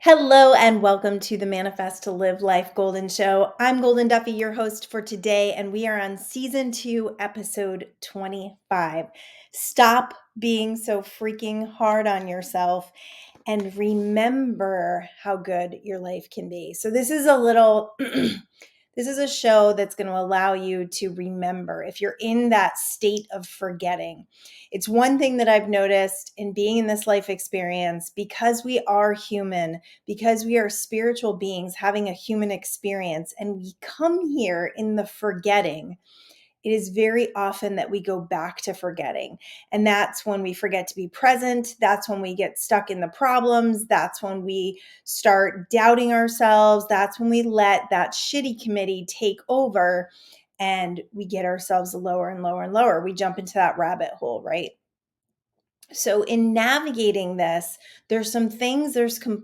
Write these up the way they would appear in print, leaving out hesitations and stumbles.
Hello and welcome to the Manifest to Live Life Golden Show. I'm Golden Duffy, your host for today, and we are on season 2, episode 25. Stop being so freaking hard on yourself and remember how good your life can be. So this is a little this is a show that's going to allow you to remember if you're in that state of forgetting. It's one thing that I've noticed in being in this life experience, because we are human, because we are spiritual beings having a human experience, and we come here in the forgetting. It is very often that we go back to forgetting. And that's when we forget to be present. That's when we get stuck in the problems. That's when we start doubting ourselves. That's when we let that shitty committee take over and we get ourselves lower and lower and lower. We jump into that rabbit hole, right? So, in navigating this, there's some things,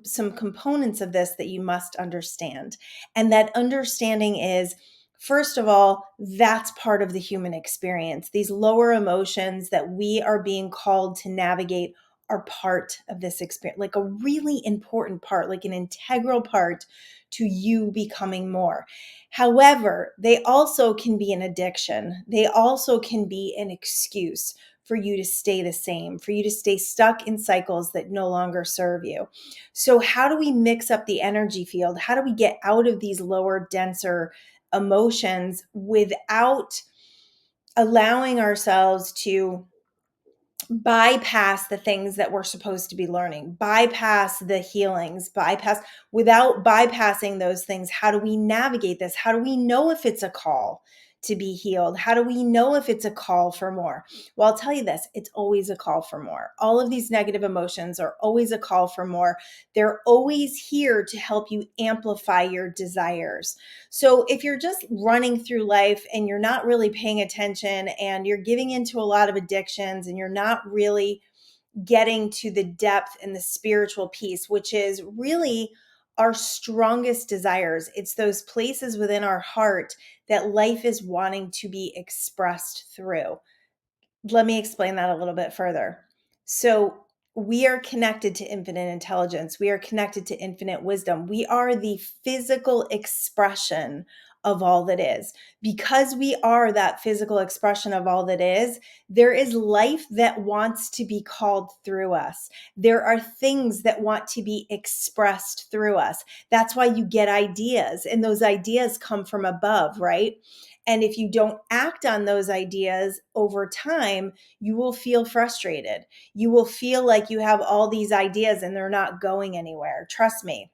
some components of this that you must understand. And that understanding is, first of all, that's part of the human experience. These lower emotions that we are being called to navigate are part of this experience, like a really important part, like an integral part to you becoming more. However, they also can be an addiction, they also can be an excuse for you to stay the same, for you to stay stuck in cycles that no longer serve you. So, how do we mix up the energy field? How do we get out of these lower, denser emotions without allowing ourselves to bypass the things that we're supposed to be learning, bypass the healings, without bypassing those things? How do we navigate this? How do we know if it's a call to be healed? How do we know if it's a call for more? Well, I'll tell you this, it's always a call for more. All of these negative emotions are always a call for more. They're always here to help you amplify your desires. So if you're just running through life and you're not really paying attention and you're giving into a lot of addictions and you're not really getting to the depth and the spiritual piece, which is really our strongest desires, it's those places within our heart that life is wanting to be expressed through. Let me explain that a little bit further. So, we are connected to infinite intelligence. We are connected to infinite wisdom. We are the physical expression of all that is. Because we are that physical expression of all that is, there is life that wants to be called through us. There are things that want to be expressed through us. That's why you get ideas, and those ideas come from above, right? And if you don't act on those ideas over time, you will feel frustrated. You will feel like you have all these ideas and they're not going anywhere. Trust me.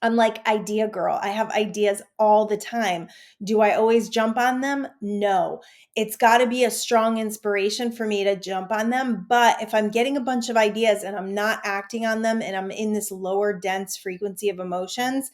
I'm like idea girl. I have ideas all the time. Do I always jump on them? No. It's got to be a strong inspiration for me to jump on them. But if I'm getting a bunch of ideas and I'm not acting on them and I'm in this lower dense frequency of emotions,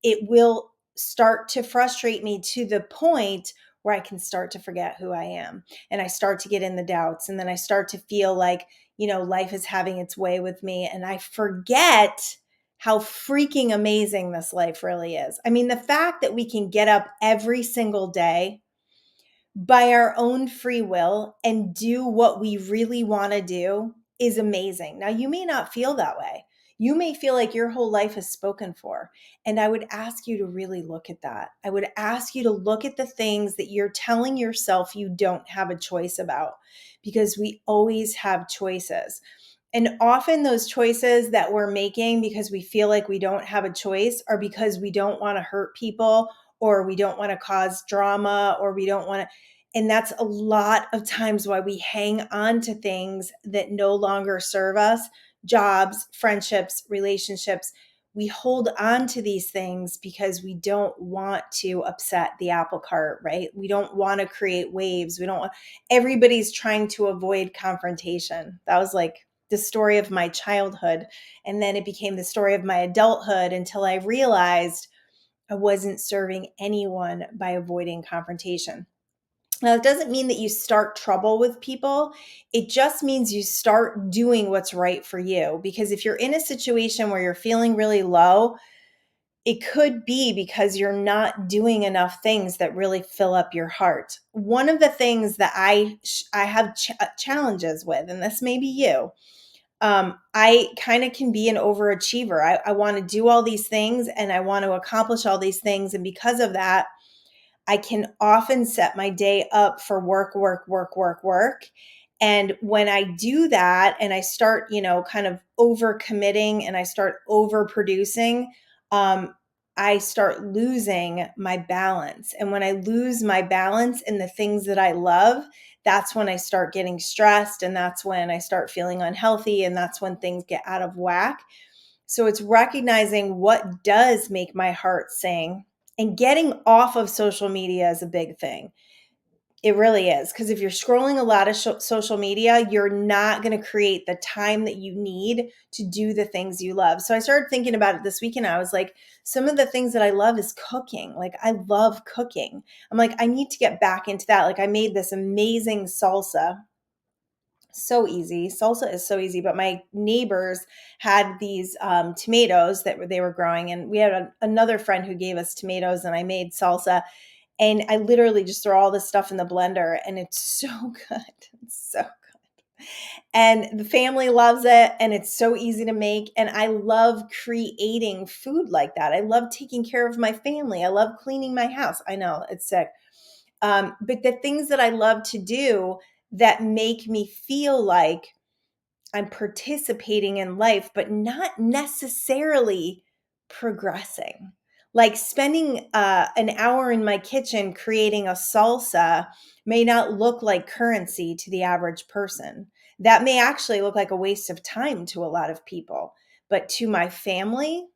it will start to frustrate me to the point where I can start to forget who I am. And I start to get in the doubts. And then I start to feel like, life is having its way with me. And I forget how freaking amazing this life really is. I mean, the fact that we can get up every single day by our own free will and do what we really want to do is amazing. Now, you may not feel that way. You may feel like your whole life is spoken for. And I would ask you to really look at that. I would ask you to look at the things that you're telling yourself you don't have a choice about, because we always have choices. And often those choices that we're making because we feel like we don't have a choice are because we don't want to hurt people, or we don't want to cause drama, or we don't want to. And that's a lot of times why we hang on to things that no longer serve us: jobs, friendships, relationships. We hold on to these things because we don't want to upset the apple cart, right? We don't want to create waves. We don't want, everybody's trying to avoid confrontation. That was like the story of my childhood. And then it became the story of my adulthood until I realized I wasn't serving anyone by avoiding confrontation. Now, it doesn't mean that you start trouble with people. It just means you start doing what's right for you. Because if you're in a situation where you're feeling really low, it could be because you're not doing enough things that really fill up your heart. One of the things that I have challenges with, and this may be you, I kind of can be an overachiever. I want to do all these things and I want to accomplish all these things. And because of that, I can often set my day up for work, work, work, work, work. And when I do that and I start, kind of over committing and I start overproducing, I start losing my balance. And when I lose my balance in the things that I love, that's when I start getting stressed. And that's when I start feeling unhealthy. And that's when things get out of whack. So it's recognizing what does make my heart sing, and getting off of social media is a big thing. It really is. Because if you're scrolling a lot of social media, you're not going to create the time that you need to do the things you love. So I started thinking about it this weekend. I was like, some of the things that I love is cooking. Like, I love cooking. I'm like, I need to get back into that. Like, I made this amazing salsa. So easy. Salsa is so easy. But my neighbors had these tomatoes that they were growing, and we had another friend who gave us tomatoes, and I made salsa. And I literally just throw all this stuff in the blender, and it's so good. It's so good. And the family loves it, and it's so easy to make. And I love creating food like that. I love taking care of my family. I love cleaning my house. I know it's sick. But the things that I love to do that make me feel like I'm participating in life, but not necessarily progressing. Like spending an hour in my kitchen creating a salsa may not look like currency to the average person. That may actually look like a waste of time to a lot of people. But to my family,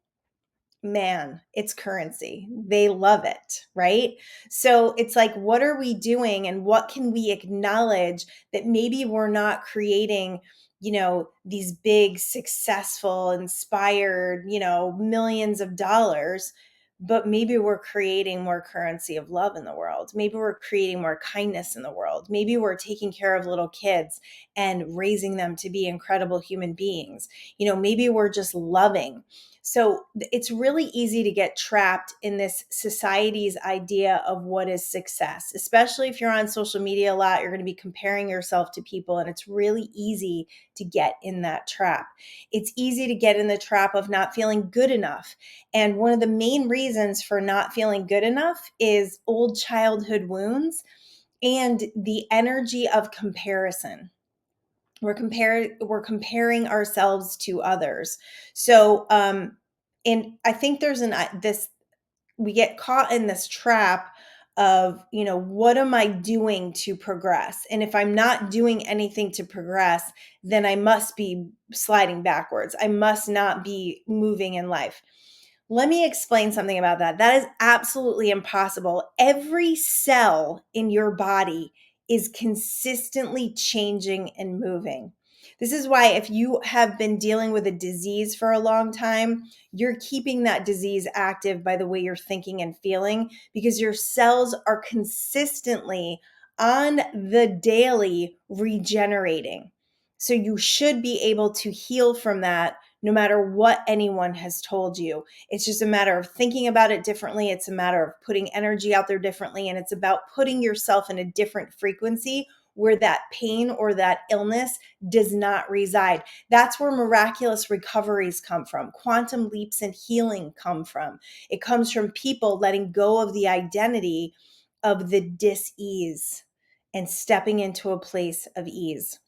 man, it's currency. They love it, right? So it's like, what are we doing and what can we acknowledge that maybe we're not creating, these big, successful, inspired, millions of dollars, but maybe we're creating more currency of love in the world. Maybe we're creating more kindness in the world. Maybe we're taking care of little kids and raising them to be incredible human beings. Maybe we're just loving. So it's really easy to get trapped in this society's idea of what is success, especially if you're on social media a lot. You're going to be comparing yourself to people, and it's really easy to get in that trap. It's easy to get in the trap of not feeling good enough. And one of the main reasons for not feeling good enough is old childhood wounds and the energy of comparison. We're comparing ourselves to others. So and I think there's this we get caught in this trap of, what am I doing to progress? And if I'm not doing anything to progress, then I must be sliding backwards. I must not be moving in life. Let me explain something about that. That is absolutely impossible. Every cell in your body is consistently changing and moving. This is why, if you have been dealing with a disease for a long time, you're keeping that disease active by the way you're thinking and feeling, because your cells are consistently on the daily regenerating. So you should be able to heal from that no matter what anyone has told you. It's just a matter of thinking about it differently. It's a matter of putting energy out there differently. And it's about putting yourself in a different frequency where that pain or that illness does not reside. That's where miraculous recoveries come from. Quantum leaps and healing come from. It comes from people letting go of the identity of the dis-ease and stepping into a place of ease.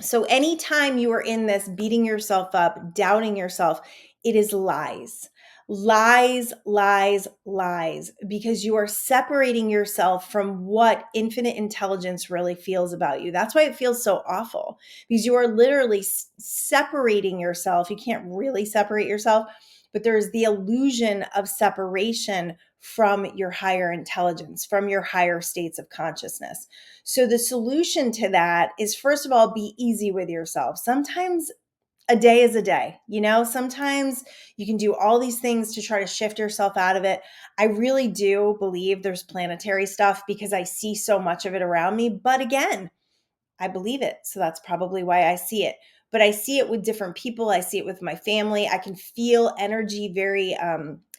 So anytime you are in this beating yourself up, doubting yourself, it is lies. Lies, lies, lies, because you are separating yourself from what infinite intelligence really feels about you. That's why it feels so awful, because you are literally separating yourself. You can't really separate yourself, but there's the illusion of separation from your higher intelligence, from your higher states of consciousness. So the solution to that is, first of all, be easy with yourself. Sometimes a day is a day, sometimes you can do all these things to try to shift yourself out of it. I really do believe there's planetary stuff because I see so much of it around me. But again, I believe it. So that's probably why I see it. But I see it with different people. I see it with my family. I can feel energy very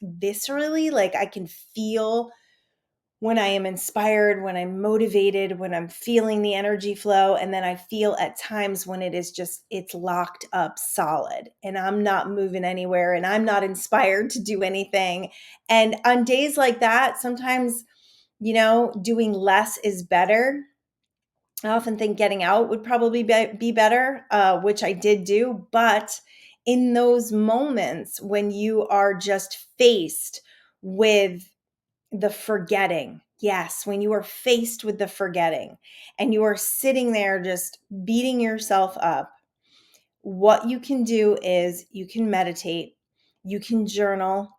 viscerally. Like I can feel when I am inspired, when I'm motivated, when I'm feeling the energy flow. And then I feel at times when it is just, it's locked up solid and I'm not moving anywhere and I'm not inspired to do anything. And on days like that, sometimes, doing less is better. I often think getting out would probably be better, which I did do. But in those moments when you are just faced with the forgetting, yes, when you are faced with the forgetting and you are sitting there just beating yourself up, what you can do is you can meditate, you can journal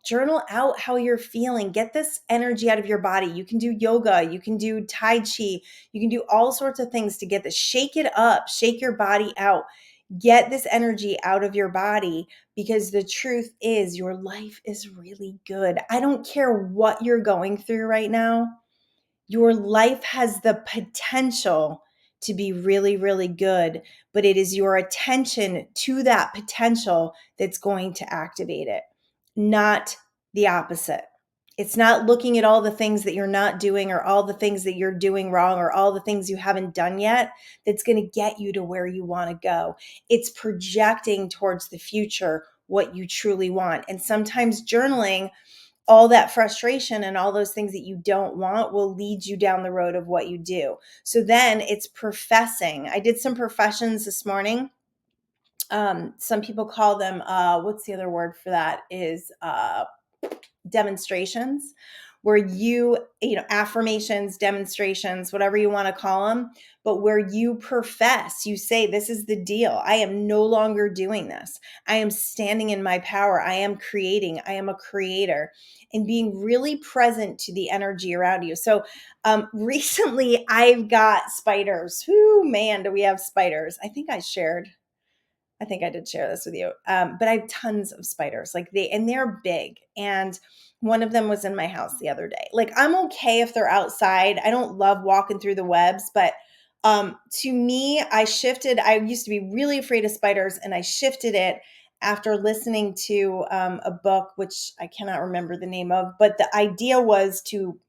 out how you're feeling, get this energy out of your body. You can do yoga, you can do Tai Chi, you can do all sorts of things to get this, shake it up, shake your body out, get this energy out of your body, because the truth is your life is really good. I don't care what you're going through right now. Your life has the potential to be really, really good, but it is your attention to that potential that's going to activate it, not the opposite. It's not looking at all the things that you're not doing or all the things that you're doing wrong or all the things you haven't done yet that's going to get you to where you want to go. It's projecting towards the future what you truly want. And sometimes journaling all that frustration and all those things that you don't want will lead you down the road of what you do. So then it's professing. I did some professions this morning. Some people call them, what's the other word for that is demonstrations, where affirmations, demonstrations, whatever you want to call them, but where you profess, you say, this is the deal. I am no longer doing this. I am standing in my power. I am creating. I am a creator, and being really present to the energy around you. So recently I've got spiders. Whoo, man, do we have spiders. I think I did share this with you. But I have tons of spiders, and they're big. And one of them was in my house the other day. Like, I'm okay if they're outside. I don't love walking through the webs, but to me, I used to be really afraid of spiders, and I shifted it after listening to a book, which I cannot remember the name of, but the idea was to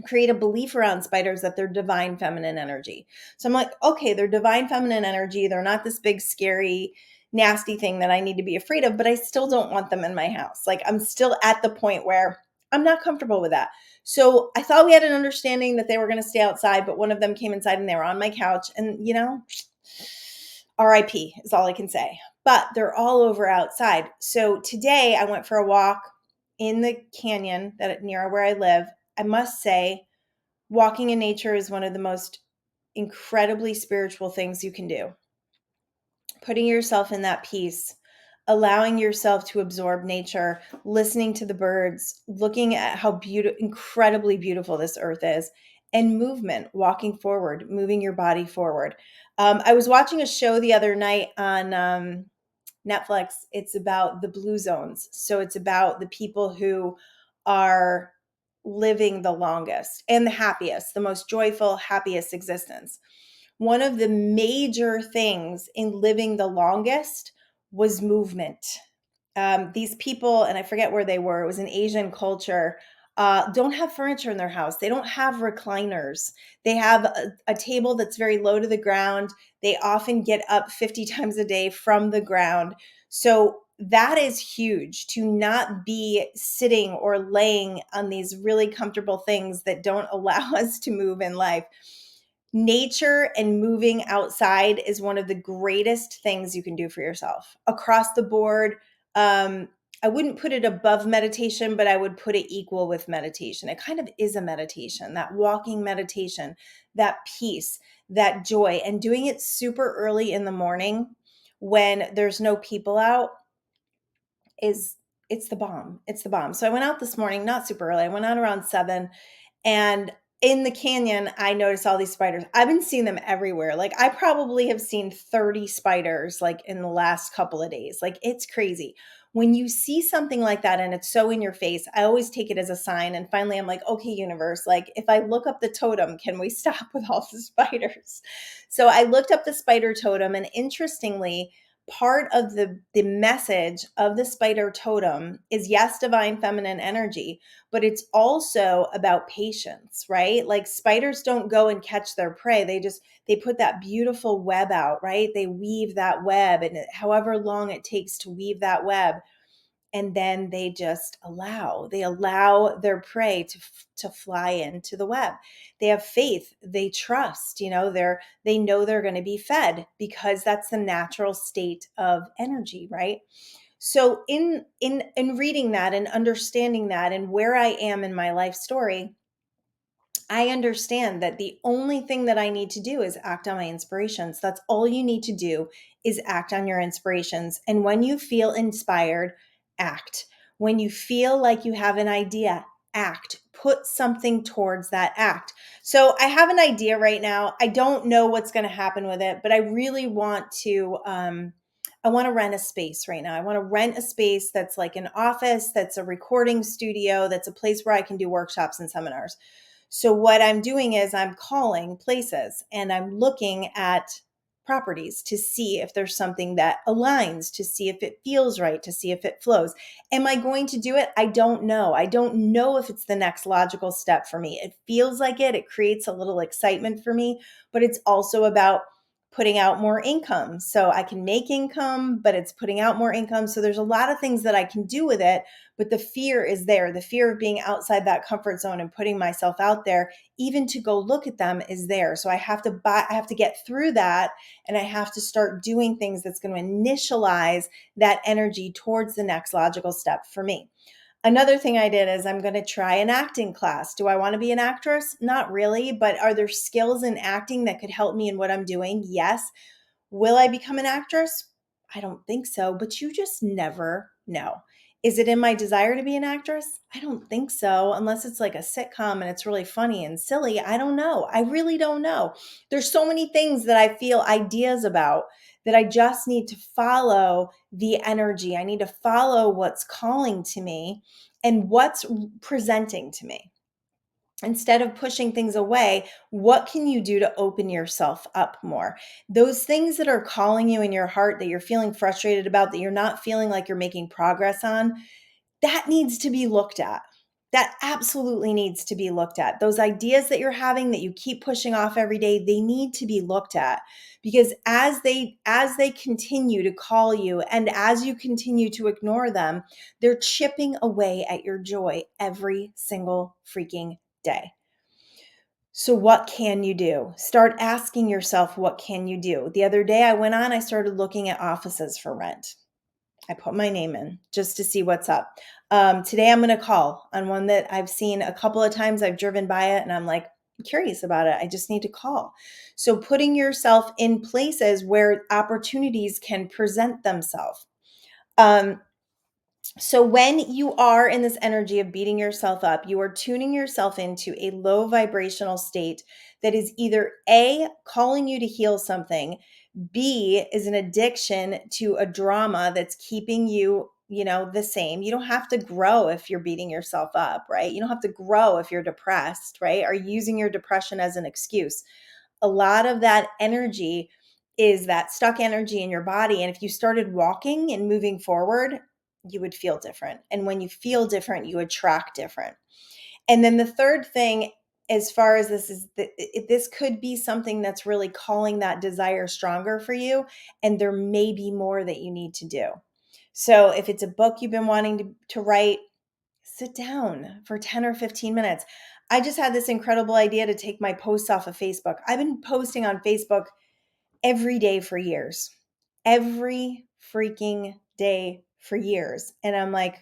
create a belief around spiders that they're divine feminine energy. So I'm like, okay, they're divine feminine energy. They're not this big, scary, nasty thing that I need to be afraid of, but I still don't want them in my house. Like, I'm still at the point where I'm not comfortable with that. So I thought we had an understanding that they were going to stay outside, but one of them came inside and they were on my couch, and RIP is all I can say. But they're all over outside. So today I went for a walk in the canyon that near where I live. I must say, walking in nature is one of the most incredibly spiritual things you can do. Putting yourself in that peace, allowing yourself to absorb nature, listening to the birds, looking at how incredibly beautiful this earth is, and movement, walking forward, moving your body forward. I was watching a show the other night on Netflix. It's about the blue zones. So it's about the people who are living the longest and the happiest, the most joyful, happiest existence. One of the major things in living the longest was movement. These people, and I forget where they were, it was an Asian culture, don't have furniture in their house. They don't have recliners. They have a table that's very low to the ground. They often get up 50 times a day from the ground. So that is huge, to not be sitting or laying on these really comfortable things that don't allow us to move in life. Nature and moving outside is one of the greatest things you can do for yourself across the board. I wouldn't put it above meditation, but I would put it equal with meditation. It kind of is a meditation, that walking meditation, that peace, that joy, and doing it super early in the morning when there's no people out it's the bomb. It's the bomb. So I went out this morning, not super early. I went out around 7, and in the canyon, I noticed all these spiders. I've been seeing them everywhere. Like, I probably have seen 30 spiders like in the last couple of days. Like, it's crazy. When you see something like that and it's so in your face, I always take it as a sign. And finally, I'm like, okay, universe, like, if I look up the totem, can we stop with all the spiders? So I looked up the spider totem, and interestingly, part of the message of the spider totem is, yes, divine feminine energy, but it's also about patience, right? Like spiders don't go and catch their prey. They put that beautiful web out, right? They weave that web, and however long it takes to weave that web, and then they just allow their prey to fly into the web. They have faith, they trust, they know they're going to be fed, because that's the natural state of energy, right? So in reading that and understanding that and where I am in my life story, I understand that the only thing that I need to do is act on my inspirations. That's all you need to do, is act on your inspirations. And when you feel inspired, act. When you feel like you have an idea, act. Put something towards that act. So I have an idea right now. I don't know what's going to happen with it, but I really want to I want to rent a space right now. I want to rent a space that's like an office, that's a recording studio, that's a place where I can do workshops and seminars. So what I'm doing is I'm calling places and I'm looking at properties to see if there's something that aligns, to see if it feels right, to see if it flows. Am I going to do it? I don't know. I don't know if it's the next logical step for me. It feels like it. It creates a little excitement for me, but it's also about putting out more income. So I can make income, but it's putting out more income. So there's a lot of things that I can do with it, but the fear is there. The fear of being outside that comfort zone and putting myself out there, even to go look at them, is there. So I have to get through that, and I have to start doing things that's going to initialize that energy towards the next logical step for me. Another thing I did is I'm going to try an acting class. Do I want to be an actress? Not really, but are there skills in acting that could help me in what I'm doing? Yes. Will I become an actress? I don't think so, but you just never know. Is it in my desire to be an actress? I don't think so, unless it's like a sitcom and it's really funny and silly. I don't know. I really don't know. There's so many things that I feel ideas about that I just need to follow the energy. I need to follow what's calling to me and what's presenting to me. Instead of pushing things away, what can you do to open yourself up more? Those things that are calling you in your heart, that you're feeling frustrated about, that you're not feeling like you're making progress on, that needs to be looked at. That absolutely needs to be looked at. Those ideas that you're having that you keep pushing off every day, they need to be looked at, because as they continue to call you and as you continue to ignore them, they're chipping away at your joy every single freaking day. So what can you do? Start asking yourself, what can you do? The other day I started looking at offices for rent. I put my name in just to see what's up. Today I'm going to call on one that I've seen a couple of times. I've driven by it and I'm like, curious about it. I just need to call. So putting yourself in places where opportunities can present themselves. So when you are in this energy of beating yourself up, you are tuning yourself into a low vibrational state that is either A, calling you to heal something, B, is an addiction to a drama that's keeping you, the same. You don't have to grow if you're beating yourself up, right? You don't have to grow if you're depressed, right? Or using your depression as an excuse. A lot of that energy is that stuck energy in your body. And if you started walking and moving forward, you would feel different. And when you feel different, you attract different. And then the third thing, as far as this is, this could be something that's really calling that desire stronger for you. And there may be more that you need to do. So if it's a book you've been wanting to write, sit down for 10 or 15 minutes. I just had this incredible idea to take my posts off of Facebook. I've been posting on Facebook every day for years, every freaking day for years. And I'm like,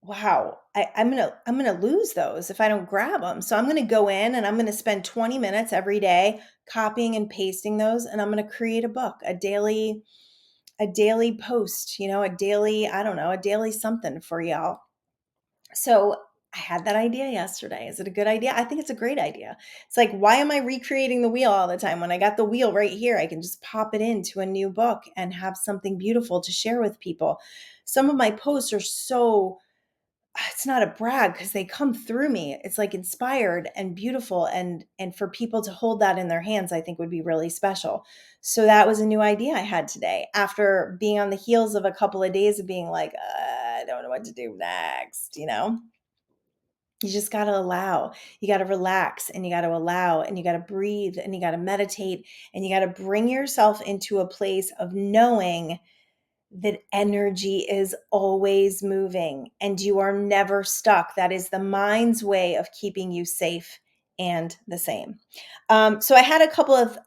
wow, I'm gonna lose those if I don't grab them. So I'm gonna go in and I'm gonna spend 20 minutes every day copying and pasting those, and I'm gonna create a book, a daily post, a daily something for y'all. So I had that idea yesterday. Is it a good idea? I think it's a great idea. It's like, why am I recreating the wheel all the time when I got the wheel right here? I can just pop it into a new book and have something beautiful to share with people. Some of my posts are so it's not a brag because they come through me. It's like inspired and beautiful. And for people to hold that in their hands, I think would be really special. So that was a new idea I had today after being on the heels of a couple of days of being like, I don't know what to do next, You just got to allow. You got to relax and you got to allow and you got to breathe and you got to meditate and you got to bring yourself into a place of knowing that energy is always moving and you are never stuck. That is the mind's way of keeping you safe and the same. So I had a couple of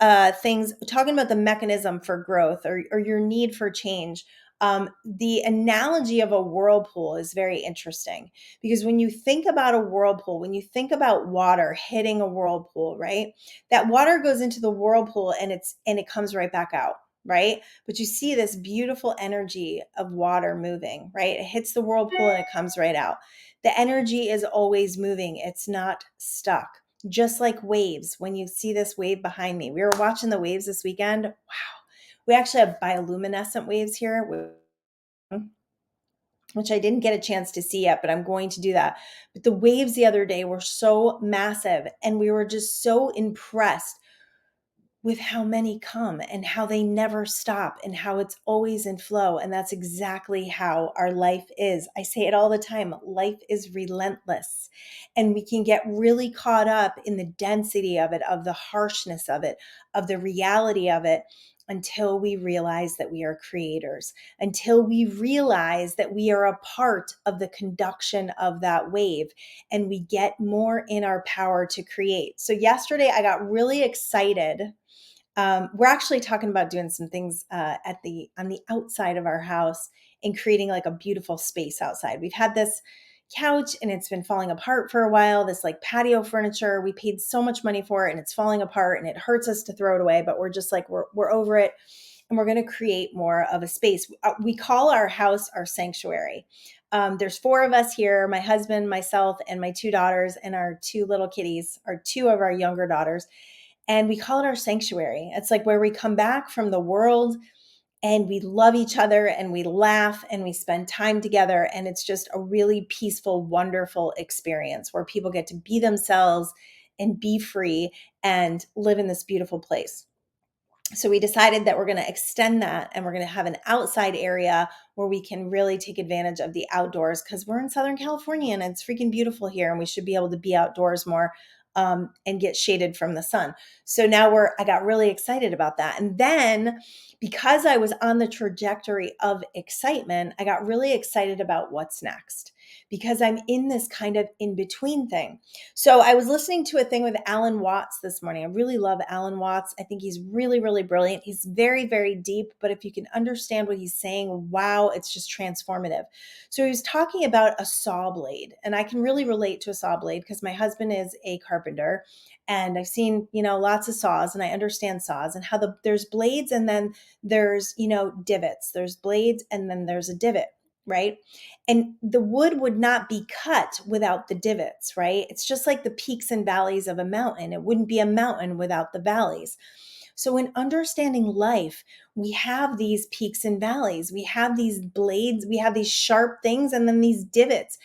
things talking about the mechanism for growth or your need for change. The analogy of a whirlpool is very interesting because when you think about a whirlpool, when you think about water hitting a whirlpool, right? That water goes into the whirlpool and it comes right back out, right? But you see this beautiful energy of water moving, right? It hits the whirlpool and it comes right out. The energy is always moving. It's not stuck. Just like waves. When you see this wave behind me, we were watching the waves this weekend. Wow. We actually have bioluminescent waves here, which I didn't get a chance to see yet, but I'm going to do that. But the waves the other day were so massive and we were just so impressed with how many come and how they never stop and how it's always in flow. And that's exactly how our life is. I say it all the time. Life is relentless and we can get really caught up in the density of it, of the harshness of it, of the reality of it until we realize that we are creators, until we realize that we are a part of the conduction of that wave and we get more in our power to create. So yesterday I got really excited. We're actually talking about doing some things on the outside of our house and creating like a beautiful space outside. We've had this couch and it's been falling apart for a while. This like patio furniture, we paid so much money for it and it's falling apart and it hurts us to throw it away, but we're just like we're over it and we're going to create more of a space. We call our house our sanctuary. There's four of us here: my husband, myself, and my two daughters, and our two little kitties, or two of our younger daughters. And we call it our sanctuary. It's like where we come back from the world and we love each other and we laugh and we spend time together. And it's just a really peaceful, wonderful experience where people get to be themselves and be free and live in this beautiful place. So we decided that we're going to extend that and we're going to have an outside area where we can really take advantage of the outdoors because we're in Southern California and it's freaking beautiful here and we should be able to be outdoors more and get shaded from the sun. So now I got really excited about that. And then because I was on the trajectory of excitement, I got really excited about what's next because I'm in this kind of in between thing. So I was listening to a thing with Alan Watts this morning. I really love Alan Watts. I think he's really, really brilliant. He's very, very deep, but if you can understand what he's saying, wow, it's just transformative. So he was talking about a saw blade, and I can really relate to a saw blade because my husband is a carpenter and I've seen, lots of saws and I understand saws and how there's blades and then there's, divots. There's blades and then there's a divot, right? And the wood would not be cut without the divots, right? It's just like the peaks and valleys of a mountain. It wouldn't be a mountain without the valleys. So in understanding life, we have these peaks and valleys. We have these blades, we have these sharp things, and then these divots.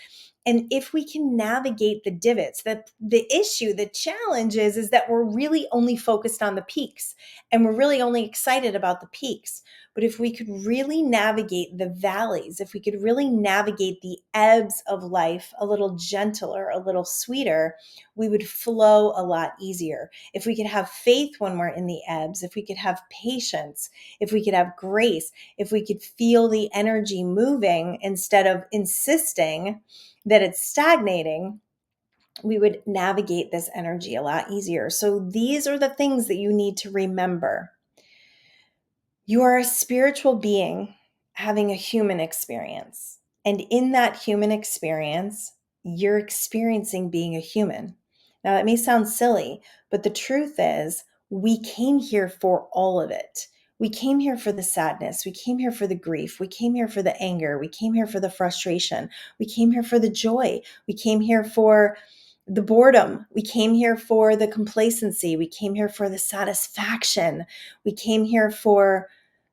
And if we can navigate the divots, the challenge is that we're really only focused on the peaks and we're really only excited about the peaks. But if we could really navigate the valleys, if we could really navigate the ebbs of life a little gentler, a little sweeter, we would flow a lot easier. If we could have faith when we're in the ebbs, if we could have patience, if we could have grace, if we could feel the energy moving instead of insisting that it's stagnating, we would navigate this energy a lot easier. So these are the things that you need to remember. You are a spiritual being having a human experience. And in that human experience, you're experiencing being a human. Now, that may sound silly, but the truth is, we came here for all of it. We came here for the sadness. We came here for the grief. We came here for the anger. We came here for the frustration. We came here for the joy. We came here for the boredom. We came here for the complacency. We came here for the satisfaction. We came here for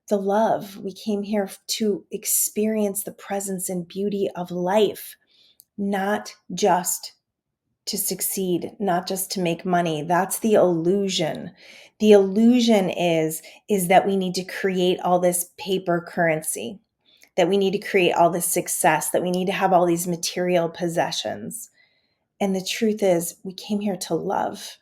the love. We came here to experience the presence and beauty of life. not just to succeed, not just to make money. That's the illusion. The illusion is that we need to create all this paper currency, that we need to create all this success, that we need to have all these material possessions. And the truth is, we came here to love.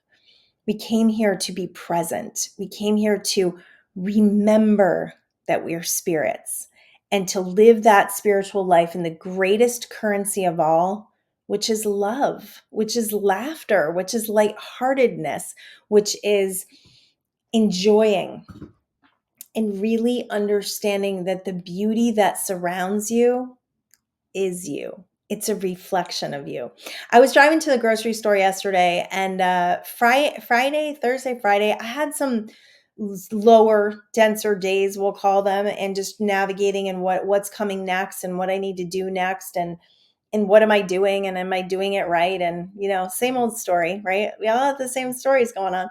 We came here to be present. We came here to remember that we are spirits and to live that spiritual life in the greatest currency of all, which is love, which is laughter, which is lightheartedness, which is enjoying and really understanding that the beauty that surrounds you is you. It's a reflection of you. I was driving to the grocery store yesterday, and Thursday, Friday, I had some lower, denser days, we'll call them, and just navigating and what's coming next and what I need to do next, and what am I doing, and am I doing it right? And same old story, right? We all have the same stories going on.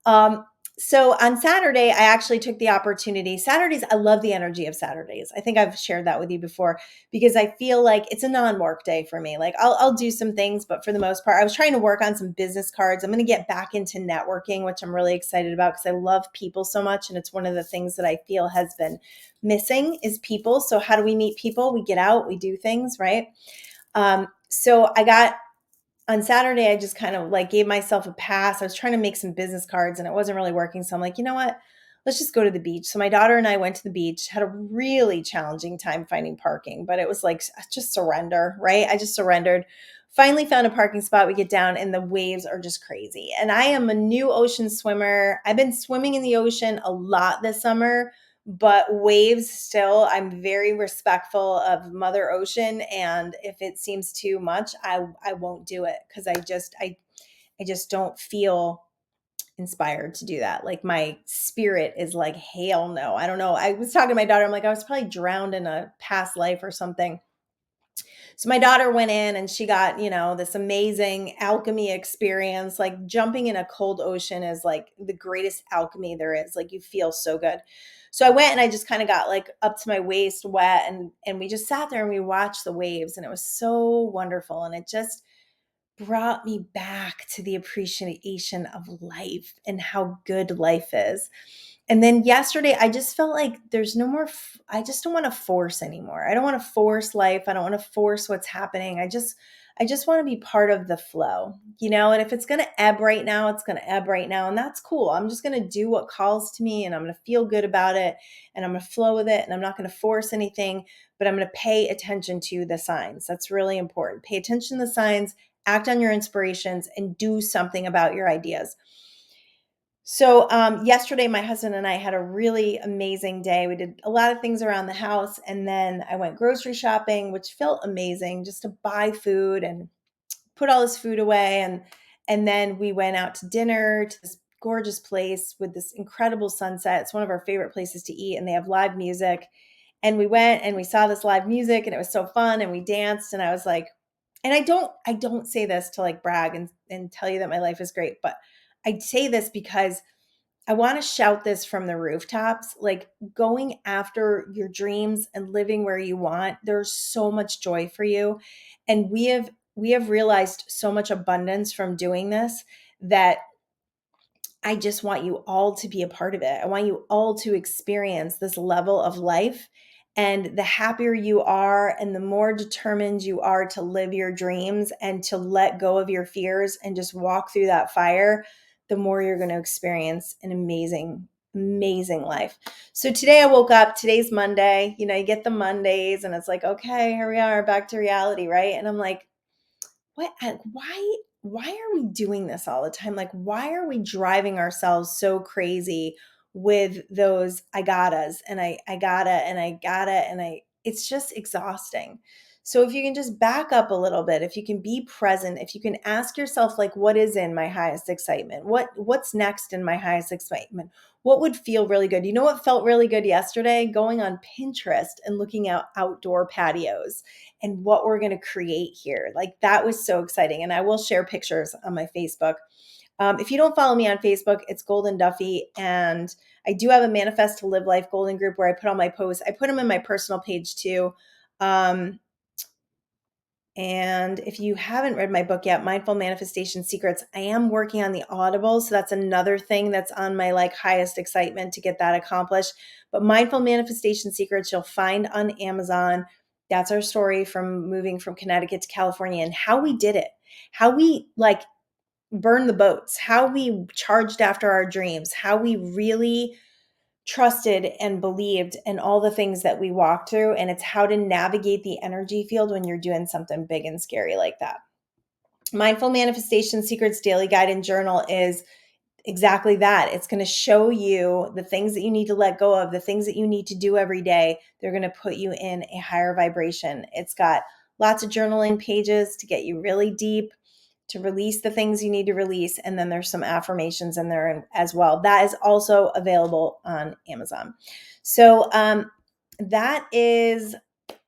Um, so on Saturday, I actually took the opportunity. Saturdays, I love the energy of Saturdays. I think I've shared that with you before because I feel like it's a non-work day for me. Like I'll do some things, but for the most part, I was trying to work on some business cards. I'm going to get back into networking, which I'm really excited about because I love people so much. And it's one of the things that I feel has been missing is people. So how do we meet people? We get out, we do things, right? So I got on Saturday, I just kind of like gave myself a pass. I was trying to make some business cards and it wasn't really working. So I'm like, you know what? Let's just go to the beach. So my daughter and I went to the beach, had a really challenging time finding parking, but it was like just surrender, right? I just surrendered. Finally found a parking spot. We get down and the waves are just crazy. And I am a new ocean swimmer. I've been swimming in the ocean a lot this summer, but waves still, I'm very respectful of Mother Ocean. And if it seems too much, I won't do it because I just don't feel inspired to do that. Like my spirit is like, hell no. I don't know. I was talking to my daughter. I'm like, I was probably drowned in a past life or something. So my daughter went in and she got, this amazing alchemy experience. Like jumping in a cold ocean is like the greatest alchemy there is. Like you feel so good. So I went and I just kind of got like up to my waist wet and we just sat there and we watched the waves and it was so wonderful. And it just brought me back to the appreciation of life and how good life is. And then yesterday, I just felt like there's no more, I just don't want to force anymore. I don't want to force life. I don't want to force what's happening. I just want to be part of the flow, and if it's going to ebb right now, it's going to ebb right now. And that's cool. I'm just going to do what calls to me and I'm going to feel good about it and I'm going to flow with it and I'm not going to force anything, but I'm going to pay attention to the signs. That's really important. Pay attention to the signs, act on your inspirations, and do something about your ideas. So yesterday, my husband and I had a really amazing day. We did a lot of things around the house, and then I went grocery shopping, which felt amazing, just to buy food and put all this food away. And then we went out to dinner to this gorgeous place with this incredible sunset. It's one of our favorite places to eat, and they have live music. And we went and we saw this live music, and it was so fun. And we danced, and I was like, and I don't say this to like brag and tell you that my life is great, but I say this because I want to shout this from the rooftops, like going after your dreams and living where you want. There's so much joy for you. And we have realized so much abundance from doing this that I just want you all to be a part of it. I want you all to experience this level of life. And the happier you are, and the more determined you are to live your dreams and to let go of your fears and just walk through that fire, the more you're going to experience an amazing, amazing life. So today I woke up, today's Monday, you get the Mondays and it's like, okay, here we are back to reality, right? And I'm like, why are we doing this all the time? Like, why are we driving ourselves so crazy with those I gottas and I gotta and I gotta and it's just exhausting. So if you can just back up a little bit, if you can be present, if you can ask yourself, like, what is in my highest excitement? What's next in my highest excitement? What would feel really good? You know what felt really good yesterday? Going on Pinterest and looking at outdoor patios and what we're going to create here. Like that was so exciting. And I will share pictures on my Facebook. If you don't follow me on Facebook, it's Golden Duffy. And I do have a Manifest to Live Life Golden group where I put all my posts. I put them in my personal page too. And if you haven't read my book yet, Mindful Manifestation Secrets, I am working on the Audible. So that's another thing that's on my highest excitement to get that accomplished. But Mindful Manifestation Secrets, you'll find on Amazon. That's our story from moving from Connecticut to California and how we did it, how we burned the boats, how we charged after our dreams, how we really trusted and believed in all the things that we walked through. And it's how to navigate the energy field when you're doing something big and scary like that. Mindful Manifestation Secrets Daily Guide and Journal is exactly that. It's going to show you the things that you need to let go of, the things that you need to do every day. They're going to put you in a higher vibration. It's got lots of journaling pages to get you really deep, to release the things you need to release. And then there's some affirmations in there as well. That is also available on Amazon. So that is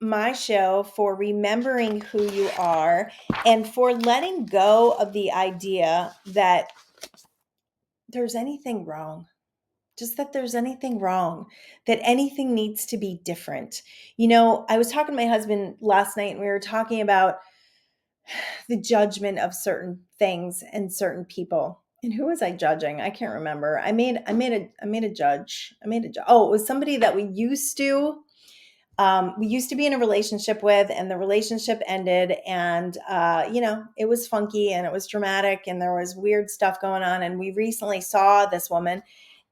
my show for remembering who you are and for letting go of the idea that there's anything wrong. Just that there's anything wrong, that anything needs to be different. I was talking to my husband last night and we were talking about the judgment of certain things and certain people. And who was I judging? I can't remember. I made a judge. Oh, it was somebody that we used to be in a relationship with, and the relationship ended, and it was funky and it was dramatic and there was weird stuff going on. And we recently saw this woman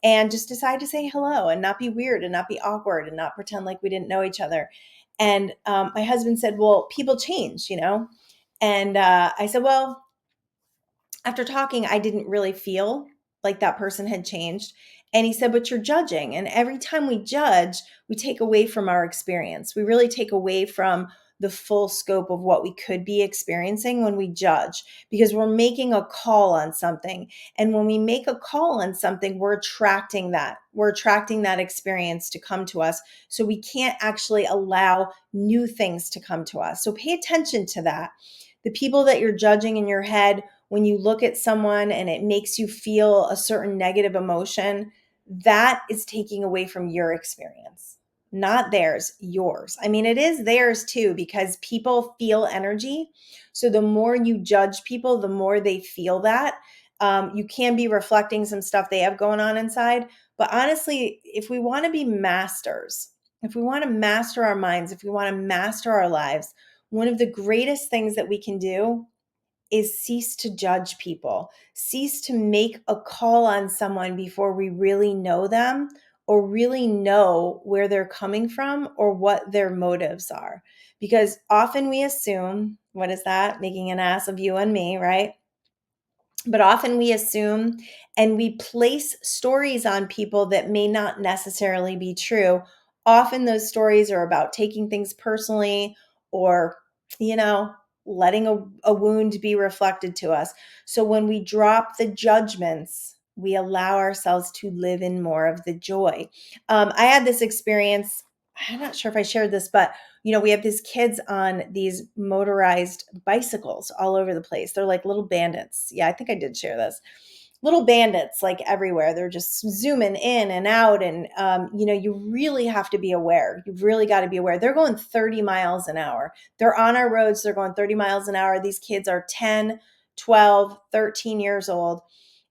and just decided to say hello and not be weird and not be awkward and not pretend like we didn't know each other. And my husband said, well, people change. And I said, well, after talking, I didn't really feel like that person had changed. And he said, but you're judging. And every time we judge, we take away from our experience. We really take away from the full scope of what we could be experiencing when we judge, because we're making a call on something. And when we make a call on something, we're attracting that. We're attracting that experience to come to us. So we can't actually allow new things to come to us. So pay attention to that. The people that you're judging in your head, when you look at someone and it makes you feel a certain negative emotion, that is taking away from your experience, not theirs, yours. I mean, it is theirs too, because people feel energy. So the more you judge people, the more they feel that. You can be reflecting some stuff they have going on inside. But honestly, if we want to be masters, if we want to master our minds, if we want to master our lives, one of the greatest things that we can do is cease to judge people, cease to make a call on someone before we really know them or really know where they're coming from or what their motives are. Because often we assume, what is that? Making an ass of you and me, right? But often we assume and we place stories on people that may not necessarily be true. Often those stories are about taking things personally or, you know, letting a wound be reflected to us. So when we drop the judgments, we allow ourselves to live in more of the joy. I had this experience. I'm not sure if I shared this, but we have these kids on these motorized bicycles all over the place. They're like little bandits. Yeah, I think I did share this. Little bandits like everywhere. They're just zooming in and out. And, you really have to be aware. You've really got to be aware. They're going 30 miles an hour. They're on our roads. They're going 30 miles an hour. These kids are 10, 12, 13 years old.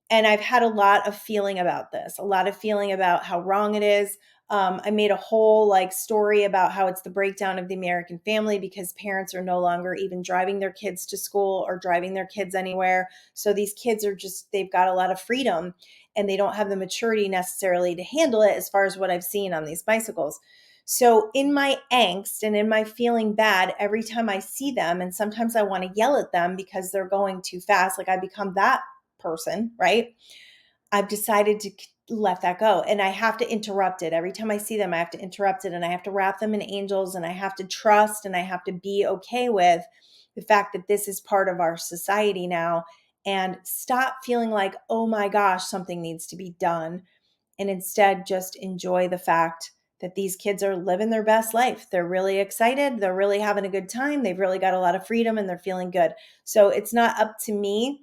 And I've had a lot of feeling about this, a lot of feeling about how wrong it is. I made a whole story about how it's the breakdown of the American family because parents are no longer even driving their kids to school or driving their kids anywhere. So these kids are they've got a lot of freedom and they don't have the maturity necessarily to handle it as far as what I've seen on these bicycles. So in my angst and in my feeling bad, every time I see them, and sometimes I want to yell at them because they're going too fast, I become that person, right? I've decided to let that go, and I have to interrupt it. Every time I see them, I have to interrupt it, and I have to wrap them in angels, and I have to trust, and I have to be okay with the fact that this is part of our society now, and stop feeling like, oh my gosh, something needs to be done, and instead just enjoy the fact that these kids are living their best life. They're really excited. They're really having a good time. They've really got a lot of freedom, and they're feeling good. So it's not up to me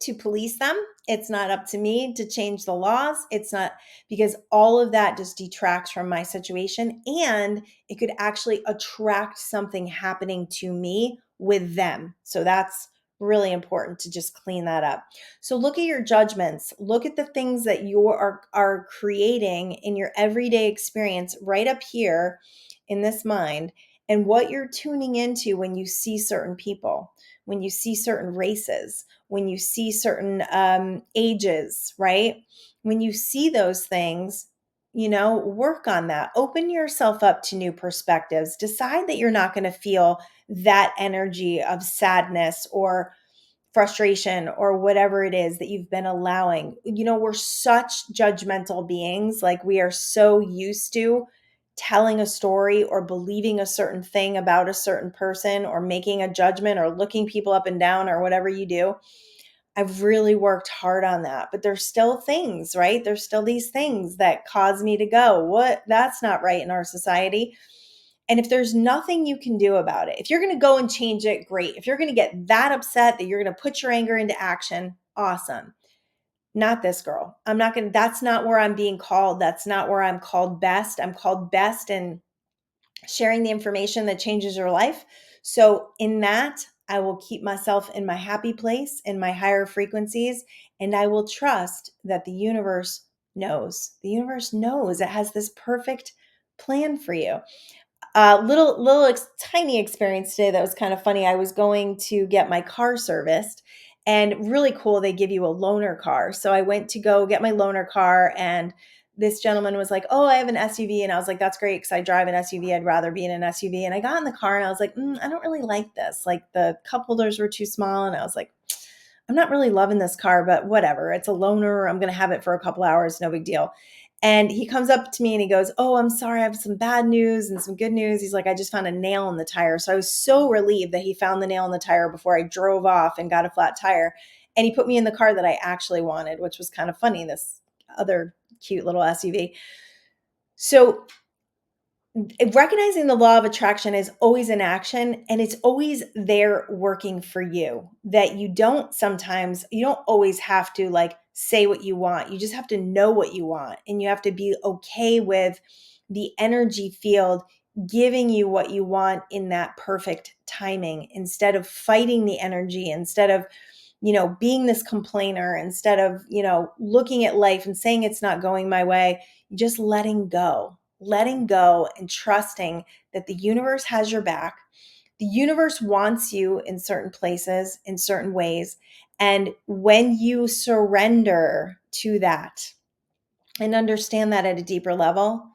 to police them. It's not up to me to change the laws. It's not, because all of that just detracts from my situation, and it could actually attract something happening to me with them. So that's really important to just clean that up. So look at your judgments. Look at the things that you are creating in your everyday experience right up here in this mind, and what you're tuning into when you see certain people, when you see certain races, when you see certain ages, right? When you see those things, work on that. Open yourself up to new perspectives. Decide that you're not going to feel that energy of sadness or frustration or whatever it is that you've been allowing. We're such judgmental beings. Like, we are so used to telling a story or believing a certain thing about a certain person or making a judgment or looking people up and down or whatever you do. I've really worked hard on that, but there's still things, right? There's still these things that cause me to go, what? That's not right in our society. And if there's nothing you can do about it, if you're going to go and change it, great. If you're going to get that upset that you're going to put your anger into action, awesome. Not this girl. I'm not going to, that's not where I'm being called. That's not where I'm called best. I'm called best in sharing the information that changes your life. So in that, I will keep myself in my happy place, in my higher frequencies, and I will trust that the universe knows. The universe knows it has this perfect plan for you. Tiny experience today that was kind of funny. I was going to get my car serviced, and really cool. They give you a loaner car. So I went to go get my loaner car, and this gentleman was like, "Oh, I have an SUV." And I was like, "That's great, because I drive an SUV. I'd rather be in an SUV." And I got in the car and I was like, I don't really like this. Like, the cup holders were too small. And I was like, I'm not really loving this car, but whatever. It's a loaner. I'm going to have it for a couple hours. No big deal. And he comes up to me and he goes, "Oh, I'm sorry. I have some bad news and some good news." He's like, "I just found a nail in the tire." So I was so relieved that he found the nail in the tire before I drove off and got a flat tire. And he put me in the car that I actually wanted, which was kind of funny, this other cute little SUV. So recognizing the law of attraction is always in action, and it's always there working for you. That you don't always have to like say what you want. You just have to know what you want, and you have to be okay with the energy field giving you what you want in that perfect timing, instead of fighting the energy, instead of being this complainer, instead of looking at life and saying it's not going my way. Just letting go and trusting that the universe has your back. The universe wants you in certain places, in certain ways. And when you surrender to that and understand that at a deeper level,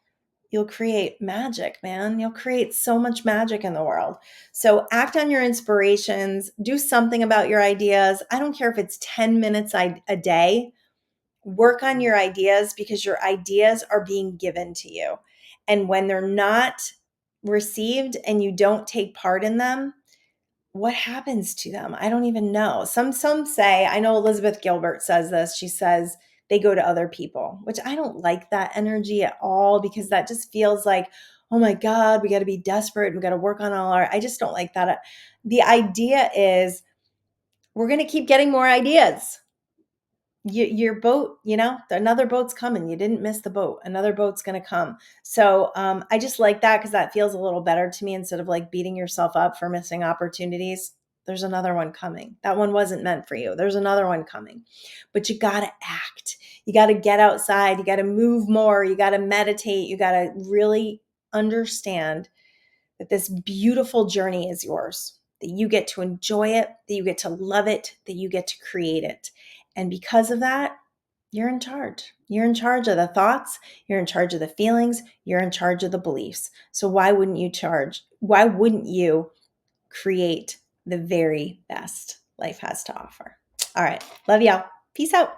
you'll create magic, man. You'll create so much magic in the world. So act on your inspirations, do something about your ideas. I don't care if it's 10 minutes a day. Work on your ideas, because your ideas are being given to you. And when they're not received and you don't take part in them, what happens to them? I don't even know. Some say, I know Elizabeth Gilbert says this. She says they go to other people, which I don't like that energy at all, because that just feels like, oh my God, we got to be desperate. We got to work on I just don't like that. The idea is we're going to keep getting more ideas. Your boat, another boat's coming. You didn't miss the boat. Another boat's going to come. So I just like that, because that feels a little better to me, instead of like beating yourself up for missing opportunities. There's another one coming. That one wasn't meant for you. There's another one coming. But you got to act. You got to get outside. You got to move more. You got to meditate. You got to really understand that this beautiful journey is yours, that you get to enjoy it, that you get to love it, that you get to create it. And because of that, you're in charge. You're in charge of the thoughts. You're in charge of the feelings. You're in charge of the beliefs. So why wouldn't you create the very best life has to offer? All right. Love y'all. Peace out.